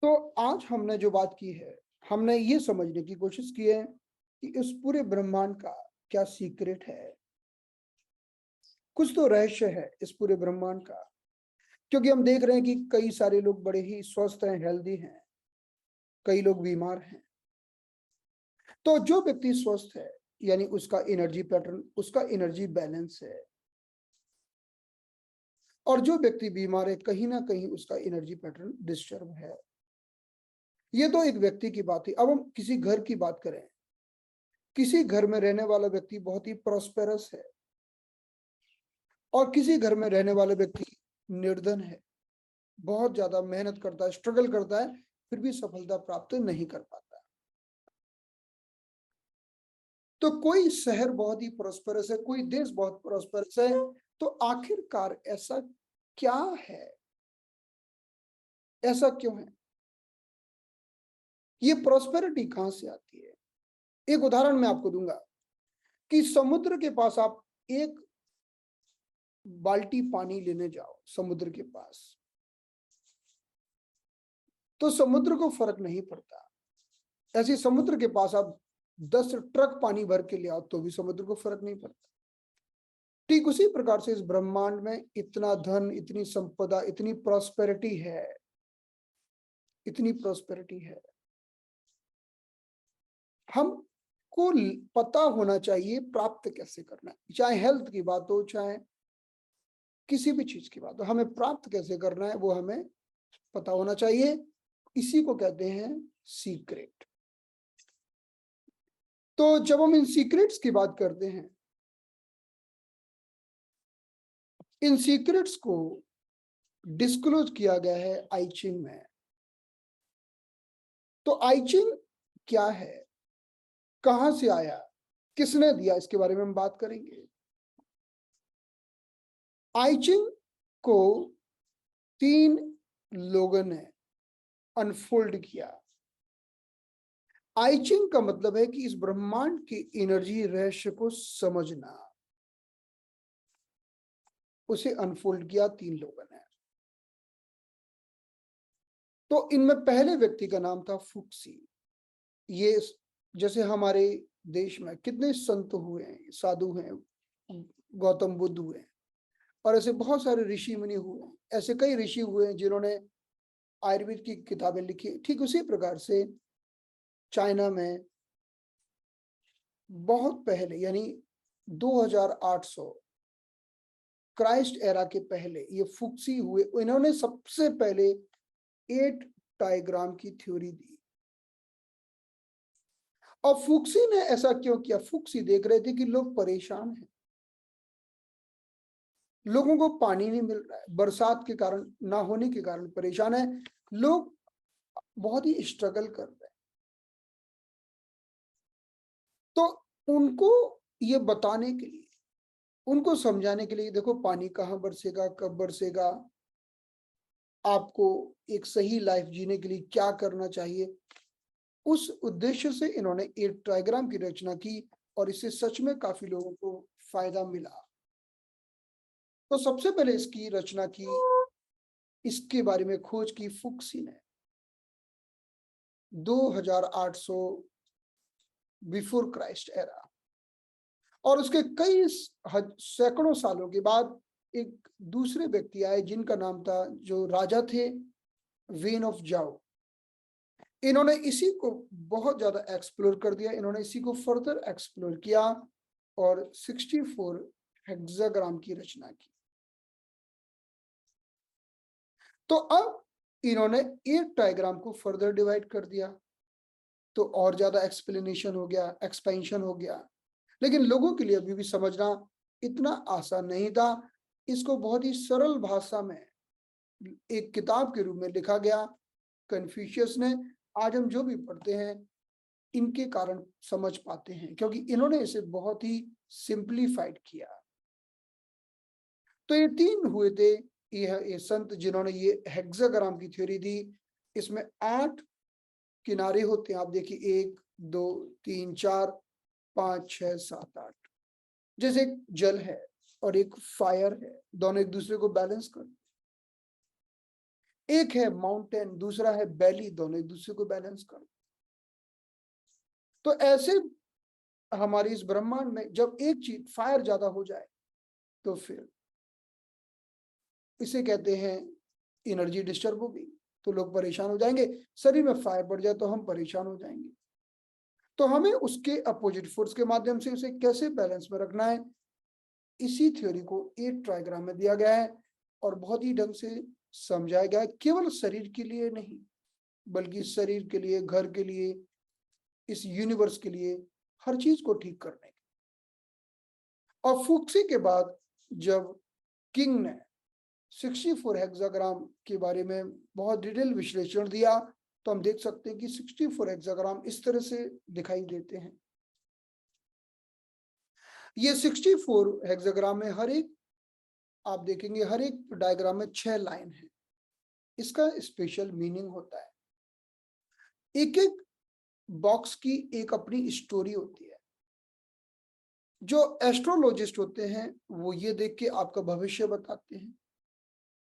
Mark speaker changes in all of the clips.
Speaker 1: तो आज हमने जो बात की है, हमने ये समझने की कोशिश की है कि इस पूरे ब्रह्मांड का क्या सीक्रेट है। कुछ तो रहस्य है इस पूरे ब्रह्मांड का, क्योंकि हम देख रहे हैं कि कई सारे लोग बड़े ही स्वस्थ हैं, हेल्दी हैं, कई लोग बीमार हैं। तो जो व्यक्ति स्वस्थ है यानी उसका एनर्जी पैटर्न, उसका एनर्जी बैलेंस है, और जो व्यक्ति बीमार है कहीं ना कहीं उसका एनर्जी पैटर्न डिस्टर्ब है। ये तो एक व्यक्ति की बात है। अब हम किसी घर की बात करें, किसी घर में रहने वाला व्यक्ति बहुत ही प्रॉस्पेरस है और किसी घर में रहने वाला व्यक्ति निर्धन है, बहुत ज्यादा मेहनत करता है, स्ट्रगल करता है, फिर भी सफलता प्राप्त नहीं कर पाता। तो कोई शहर बहुत ही प्रॉस्पेरस है, कोई देश बहुत प्रॉस्पेरस है, तो आखिरकार ऐसा क्या है, ऐसा क्यों है, ये प्रॉस्पेरिटी कहां से आती है? एक उदाहरण मैं आपको दूंगा कि समुद्र के पास आप एक बाल्टी पानी लेने जाओ समुद्र के पास, तो समुद्र को फर्क नहीं पड़ता। ऐसे समुद्र के पास आप 10 ट्रक पानी भर के ले आओ तो भी समुद्र को फर्क नहीं पड़ता। ठीक उसी प्रकार से इस ब्रह्मांड में इतना धन, इतनी संपदा, इतनी प्रॉस्पेरिटी है, इतनी प्रॉस्पेरिटी है। हमको पता होना चाहिए प्राप्त कैसे करना है, चाहे हेल्थ की बात हो, चाहे किसी भी चीज की बात हो, हमें प्राप्त कैसे करना है वो हमें पता होना चाहिए। इसी को कहते हैं सीक्रेट। तो जब हम इन सीक्रेट्स की बात करते हैं, इन सीक्रेट्स को डिस्क्लोज किया गया है आई चिंग में। तो आई चिंग क्या है, कहां से आया, किसने दिया, इसके बारे में हम बात करेंगे। आई चिंग को 3 लोगों ने अनफोल्ड किया। आई चिंग का मतलब है कि इस ब्रह्मांड की एनर्जी रहस्य को समझना, उसे अनफोल्ड किया 3 लोगों ने। तो इनमें पहले व्यक्ति का नाम था फुक्सी। ये जैसे हमारे देश में कितने संत हुए हैं, साधु हैं, गौतम बुद्ध हुए हैं, और ऐसे बहुत सारे ऋषि मुनि हुए हैं। ऐसे कई ऋषि हुए हैं जिन्होंने आयुर्वेद की किताबें लिखी। ठीक उसी प्रकार से चाइना में बहुत पहले यानी 2800 क्राइस्ट एरा के पहले ये फुक्सी हुए। इन्होंने सबसे पहले 8 डायग्राम की थ्योरी दी। और फुक्सी ने ऐसा क्यों किया? फुक्सी देख रहे थे कि लोग परेशान हैं, लोगों को पानी नहीं मिल रहा है, बरसात के कारण ना होने के कारण परेशान है, लोग बहुत ही स्ट्रगल कर रहे हैं। तो उनको ये बताने के लिए, उनको समझाने के लिए, देखो पानी कहाँ बरसेगा, कब बरसेगा, आपको एक सही लाइफ जीने के लिए क्या करना चाहिए, उस उद्देश्य से इन्होंने एक ट्रायग्राम की रचना की और इससे सच में काफी लोगों को फायदा मिला। तो सबसे पहले इसकी रचना की, इसके बारे में खोज की फुक्सी ने 2800 बिफोर क्राइस्ट एरा। और उसके कई सैकड़ों सालों के बाद एक दूसरे व्यक्ति आए जिनका नाम था, जो राजा थे, वेन ऑफ जाओ। इन्होंने इसी को बहुत ज्यादा एक्सप्लोर कर दिया, इन्होंने इसी को फर्दर एक्सप्लोर किया और 64 हेक्साग्राम की रचना की। तो अब इन्होंने एक डायग्राम को फर्दर डिवाइड कर दिया, तो और ज्यादा एक्सप्लेनेशन हो गया, एक्सपेंशन हो गया। लेकिन लोगों के लिए अभी भी समझना इतना आसान नहीं था। इसको बहुत ही सरल भाषा में एक किताब के रूप में लिखा गया कन्फ्यूशियस ने। आज हम जो भी पढ़ते हैं इनके कारण समझ पाते हैं, क्योंकि इन्होंने इसे बहुत ही सिंप्लीफाइड किया। तो ये 3 हुए थे, ये संत जिन्होंने ये हेक्साग्राम की थ्योरी दी। इसमें 8 किनारे होते हैं, आप देखिए 1 2 3 4 5 6 7 8, जैसे एक जल है और एक फायर है, दोनों एक दूसरे को बैलेंस कर। एक है माउंटेन, दूसरा है वैली, दोनों एक दूसरे को बैलेंस कर। तो ऐसे हमारी इस ब्रह्मांड में जब एक चीज फायर ज्यादा हो जाए तो फिर इसे कहते हैं एनर्जी डिस्टर्ब होगी, तो लोग परेशान हो जाएंगे। शरीर में फायर बढ़ जाए तो हम परेशान हो जाएंगे। तो हमें उसके अपोजिट फोर्स के माध्यम से उसे कैसे बैलेंस में रखना है, इसी थ्योरी को 8 ट्राइग्राम में दिया गया है और बहुत ही ढंग से समझाया गया है। केवल शरीर के लिए नहीं, बल्कि शरीर के लिए, घर के लिए, इस यूनिवर्स के लिए, हर चीज को ठीक करने के। और फुक्सी के बाद जब किंग ने 64 हेक्साग्राम के बारे में बहुत डिटेल विश्लेषण दिया, तो हम देख सकते हैं कि 64 हेक्साग्राम इस तरह से दिखाई देते हैं। ये 64 हेक्साग्राम में हर एक, आप देखेंगे हर एक डायग्राम में 6 लाइन है। इसका स्पेशल मीनिंग होता है। एक एक बॉक्स की एक अपनी स्टोरी होती है। जो एस्ट्रोलॉजिस्ट होते हैं वो ये देख के आपका भविष्य बताते हैं।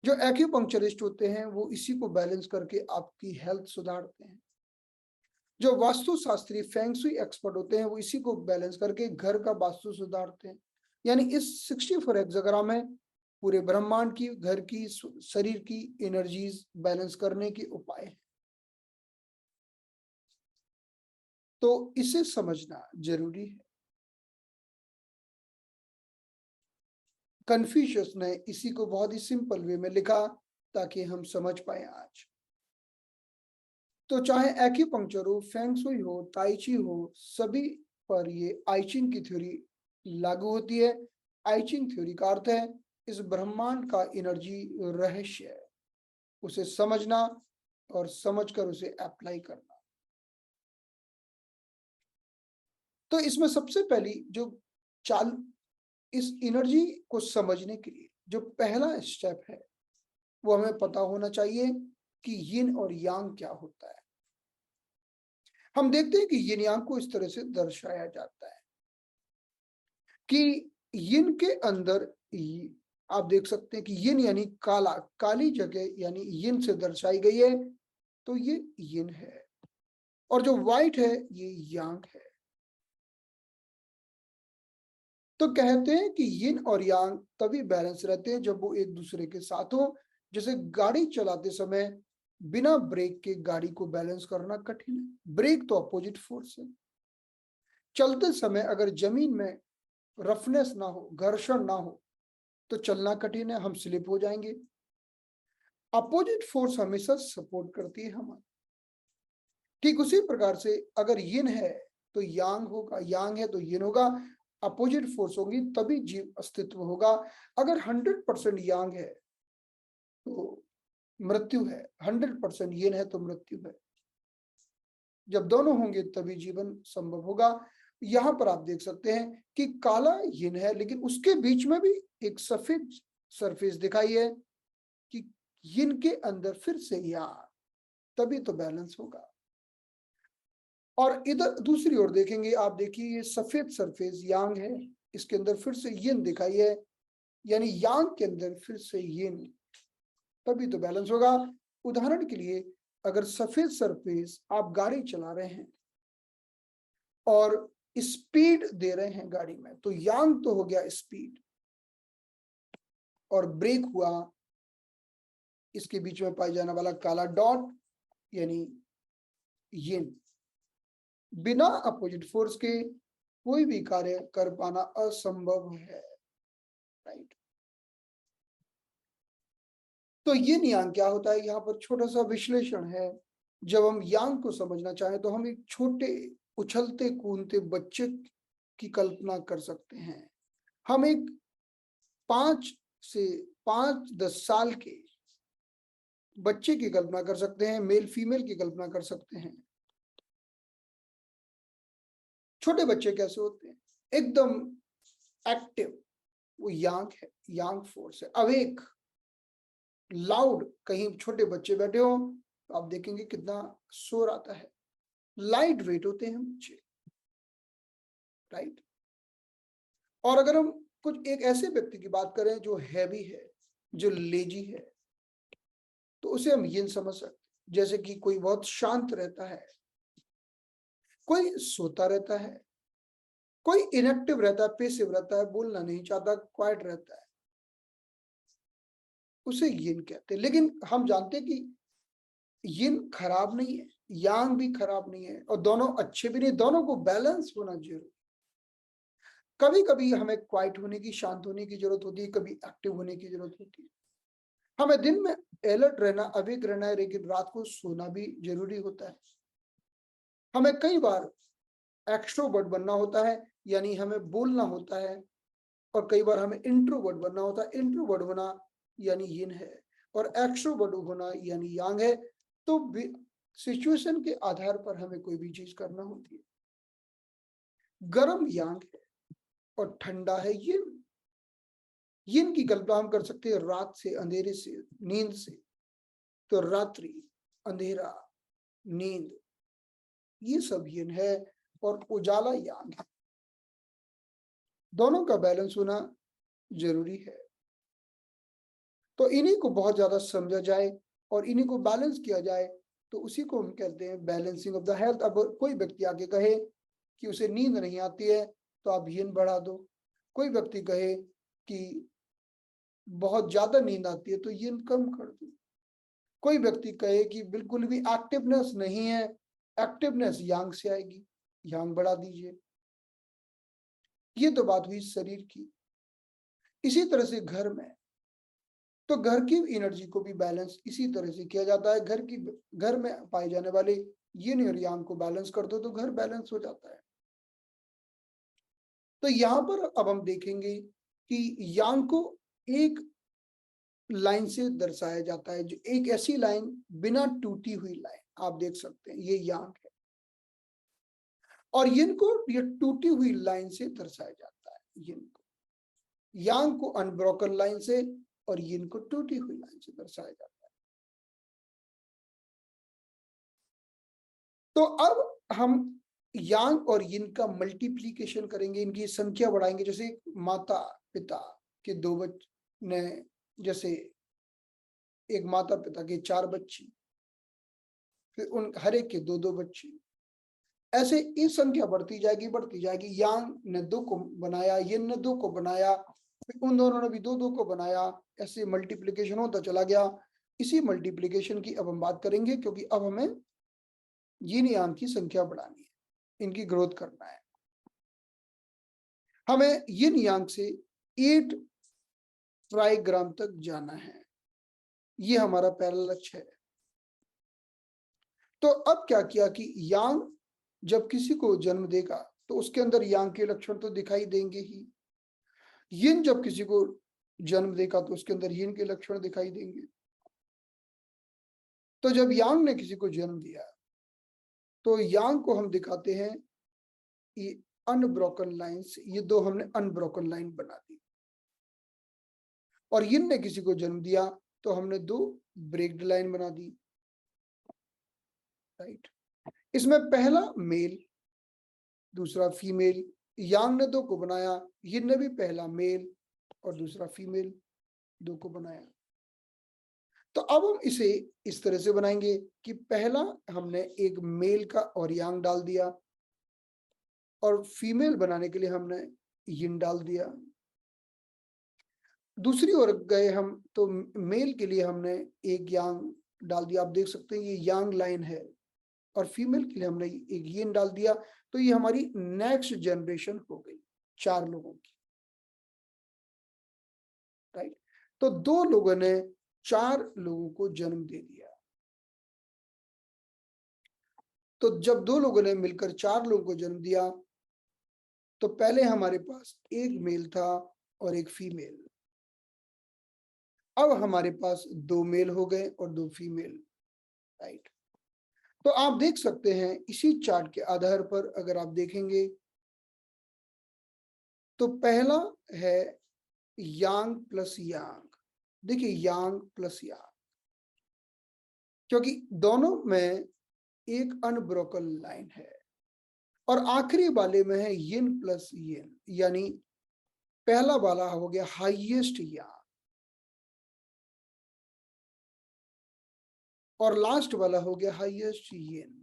Speaker 1: जो एक्यूपंक्चरिस्ट होते हैं वो इसी को बैलेंस करके आपकी हेल्थ सुधारते हैं। जो vastu Shastri feng shui expert होते हैं वो इसी को बैलेंस करके घर का वास्तु सुधारते हैं। यानी इस 64 हेक्साग्राम में पूरे ब्रह्मांड की, घर की, शरीर की एनर्जीज बैलेंस करने के उपाय हैं। तो इसे समझना जरूरी है। कन्फ्यूशियस ने इसी को बहुत ही सिंपल वे में लिखा ताकि हम समझ पाए आज। तो चाहे एक्यूपंक्चर हो, फेंग शुई हो, ताई ची हो, सभी पर ये आई चिंग की थ्योरी लागू होती है। आई चिंग थ्योरी का अर्थ है इस ब्रह्मांड का एनर्जी रहस्य है, उसे समझना और समझकर उसे अप्लाई करना। तो इसमें सबसे पहली जो चाल, इस एनर्जी को समझने के लिए जो पहला स्टेप है वो हमें पता होना चाहिए कि यिन और यांग क्या होता है। हम देखते हैं कि यिन यांग को इस तरह से दर्शाया जाता है कि यिन के अंदर आप देख सकते हैं कि यिन यानी काला, काली जगह यानी यिन से दर्शाई गई है, तो ये यिन है। और जो व्हाइट है ये यांग है। तो कहते हैं कि यिन और यांग तभी बैलेंस रहते हैं जब वो एक दूसरे के साथ हो। जैसे गाड़ी चलाते समय बिना ब्रेक के गाड़ी को बैलेंस करना कठिन है। ब्रेक तो अपोजिट फोर्स है। चलते समय अगर जमीन में रफनेस ना हो, घर्षण ना हो, तो चलना कठिन है, हम स्लिप हो जाएंगे। अपोजिट फोर्स हमेशा सपोर्ट करती है हमारी। ठीक उसी प्रकार से अगर यिन है तो यांग होगा, यांग है तो यिन होगा। अपोजिट फोर्स होगी तभी जीव अस्तित्व होगा। अगर 100% यांग है तो मृत्यु है, 100% यिन है तो मृत्यु है। जब दोनों होंगे तभी जीवन संभव होगा। यहां पर आप देख सकते हैं कि काला यिन है, लेकिन उसके बीच में भी एक सफेद सरफेस दिखाई है कि यिन के अंदर फिर से यांग, तभी तो बैलेंस होगा। और इधर दूसरी ओर देखेंगे, आप देखिए ये सफेद सरफेस यांग है, इसके अंदर फिर से यिन दिखाई है, यानी यांग के अंदर फिर से यिन, तभी तो बैलेंस होगा। उदाहरण के लिए अगर सफेद सरफेस आप गाड़ी चला रहे हैं और स्पीड दे रहे हैं गाड़ी में, तो यांग तो हो गया स्पीड, और ब्रेक हुआ इसके बीच में पाई जाने वाला काला डॉट यानी यिन। बिना अपोजिट फोर्स के कोई भी कार्य कर पाना असंभव है, राइट। तो यिन यांग क्या होता है, यहाँ पर छोटा सा विश्लेषण है। जब हम यांग को समझना चाहें तो हम एक छोटे उछलते कूदते बच्चे की कल्पना कर सकते हैं। हम एक 5 से 5-10 साल के बच्चे की कल्पना कर सकते हैं, मेल फीमेल की कल्पना कर सकते हैं। छोटे बच्चे कैसे होते हैं, एकदम एक्टिव, वो यांग है, यांग फोर्स है। अवेक, लाउड, कहीं छोटे बच्चे बैठे हो तो आप देखेंगे कितना शोर आता है। लाइट वेट होते हैं बच्चे, राइट। और अगर हम कुछ एक ऐसे व्यक्ति की बात करें जो हैवी है, जो लेजी है, तो उसे हम यिन समझ सकते हैं। जैसे कि कोई बहुत शांत रहता है, कोई सोता रहता है, कोई इनएक्टिव रहता है, पेसिव रहता है, बोलना नहीं चाहता, क्वाइट रहता है, उसे यिन कहते हैं। लेकिन हम जानते हैं कि यिन खराब नहीं है, यांग भी खराब नहीं है, और दोनों अच्छे भी नहीं, दोनों को बैलेंस होना जरूरी। कभी कभी हमें क्वाइट होने की, शांत होने की जरूरत होती है, कभी एक्टिव होने की जरूरत होती है। हमें दिन में अलर्ट रहना, अवेक रहना है, लेकिन रात को सोना भी जरूरी होता है। हमें कई बार एक्सट्रोवर्ट बनना होता है, यानी हमें बोलना होता है, और कई बार हमें इंट्रोवर्ट बनना होता है। इंट्रोवर्ट होना यानी यिन है, और एक्सट्रोवर्ट होना यानी यांग है। तो सिचुएशन के आधार पर हमें कोई भी चीज करना होती है। गर्म यांग है और ठंडा है यिन। यिन की कल्पना हम कर सकते हैं रात से, अंधेरे से, नींद से। तो रात्रि, अंधेरा, नींद, ये सब यिन है, और उजाला यांग है। दोनों का बैलेंस होना जरूरी है। तो इन्हीं को बहुत ज्यादा समझा जाए और इन्हीं को बैलेंस किया जाए, तो उसी को हम कहते हैं बैलेंसिंग ऑफ द हेल्थ। अब कोई व्यक्ति आगे कहे कि उसे नींद नहीं आती है, तो आप यिन बढ़ा दो। कोई व्यक्ति कहे कि बहुत ज्यादा नींद आती है, तो यिन कम कर दो। कोई व्यक्ति कहे कि बिल्कुल भी एक्टिवनेस नहीं है, एक्टिवनेस यांग से आएगी, यांग बढ़ा दीजिए। ये तो बात हुई शरीर की। इसी तरह से घर में, तो घर की एनर्जी को भी बैलेंस इसी तरह से किया जाता है। घर में पाए जाने वाले यिन और यांग को बैलेंस कर दो, तो घर बैलेंस हो जाता है। तो यहां पर अब हम देखेंगे कि यांग को एक लाइन से दर्शाया जाता है, जो एक ऐसी लाइन, बिना टूटी हुई लाइन, आप देख सकते हैं ये यांग है। और यिन को ये टूटी हुई लाइन से दर्शाया जाता है। यिन को, यांग को अनब्रोकन लाइन से, और यिन को टूटी हुई लाइन से दर्शाया जाता है। तो अब हम यांग और यिन का मल्टीप्लीकेशन करेंगे, इनकी संख्या बढ़ाएंगे। जैसे माता पिता के दो बच्चे ने, जैसे एक माता पिता के 4 बच्चे, फिर उन हर एक के 2-2 बच्चे, ऐसे ये संख्या बढ़ती जाएगी, बढ़ती जाएगी। यांग ने 2 को बनाया, यिन ने 2 को बनाया, फिर उन दोनों ने भी 2-2 को बनाया, ऐसे मल्टीप्लीकेशन होता चला गया। इसी मल्टीप्लीकेशन की अब हम बात करेंगे, क्योंकि अब हमें यिन यांग की संख्या बढ़ानी है, इनकी ग्रोथ करना है। हमें यिन यांग से 8 ट्राइग्राम तक जाना है, ये हमारा पहला लक्ष्य है। तो अब क्या किया कि यांग जब किसी को जन्म देगा, तो उसके अंदर यांग के लक्षण तो दिखाई देंगे ही। यिन जब किसी को जन्म देगा, तो उसके अंदर यिन के लक्षण दिखाई देंगे। तो जब यांग ने किसी को जन्म दिया, तो यांग को हम दिखाते हैं ये अनब्रोकन लाइंस, ये 2 हमने अनब्रोकन लाइन बना दी। और यिन ने किसी को जन्म दिया, तो हमने 2 ब्रेक्ड लाइन बना दी, राइट। इसमें पहला मेल, दूसरा फीमेल। यांग ने 2 को बनाया, यिन ने भी पहला मेल और दूसरा फीमेल 2 को बनाया। तो अब हम इसे इस तरह से बनाएंगे कि पहला हमने एक मेल का और यांग डाल दिया, और फीमेल बनाने के लिए हमने यिन डाल दिया। दूसरी ओर गए हम, तो मेल के लिए हमने एक यांग डाल दिया, आप देख सकते हैं ये यांग लाइन है, और फीमेल के लिए हमने एक यिन डाल दिया। तो ये हमारी नेक्स्ट जनरेशन हो गई 4 लोगों की, राइट। तो 2 लोगों ने 4 लोगों को जन्म दे दिया। तो जब 2 लोगों ने मिलकर 4 लोगों को जन्म दिया, तो पहले हमारे पास एक मेल था और एक फीमेल। अब हमारे पास 2 मेल हो गए और 2 फीमेल, राइट। तो आप देख सकते हैं इसी चार्ट के आधार पर अगर आप देखेंगे, तो पहला है यांग प्लस यांग। देखिए यांग प्लस यांग, क्योंकि दोनों में एक अनब्रोकन लाइन है। और आखिरी वाले में है यिन प्लस यिन, यानी पहला वाला हो गया हाईएस्ट यांग, और लास्ट वाला हो गया हाईएस्ट यिन।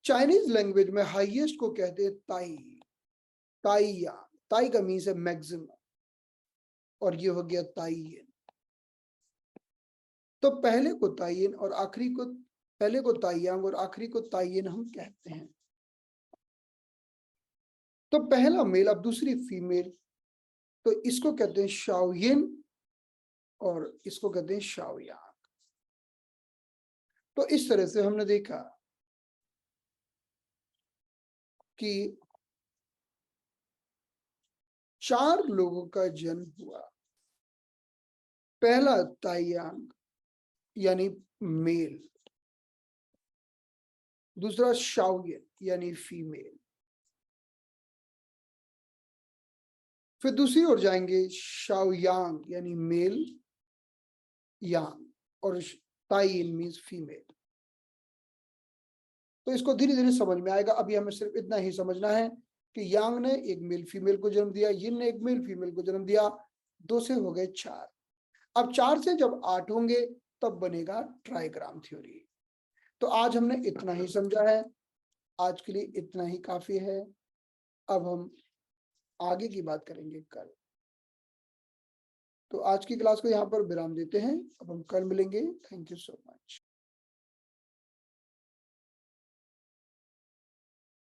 Speaker 1: चाइनीज लैंग्वेज में हाईएस्ट को कहते हैं ताई, ताई यांग। ताई का मीन्स है मैक्सिमम, और ये हो गया ताई यिन। तो पहले को ताइयन और आखिरी को, पहले को ताइयांग और आखिरी को ताइयन हम कहते हैं। तो पहला मेल, अब दूसरी फीमेल, तो इसको कहते हैं शाओयिन और इसको कहते हैं शाओयांग। तो इस तरह से हमने देखा कि 4 लोगों का जन्म हुआ। पहला ताइयांग यानी मेल, दूसरा शाओयिन यानी फीमेल, फिर दूसरी ओर जाएंगे शाओयांग यानी मेल यांग, और ताइयिन मीन्स फीमेल। तो इसको धीरे धीरे समझ में आएगा। अभी हमें सिर्फ इतना ही समझना है कि यांग ने एक मेल फीमेल को जन्म दिया, यिन ने एक मेल फीमेल को जन्म दिया, 2 से हो गए 4। अब 4 से जब 8 होंगे तब बनेगा ट्राइग्राम थ्योरी। तो आज हमने इतना ही समझा है, आज के लिए इतना ही काफी है। अब हम आगे की बात करेंगे कल। तो आज की क्लास को यहाँ पर विराम देते हैं, अब हम कल मिलेंगे। Thank you so much.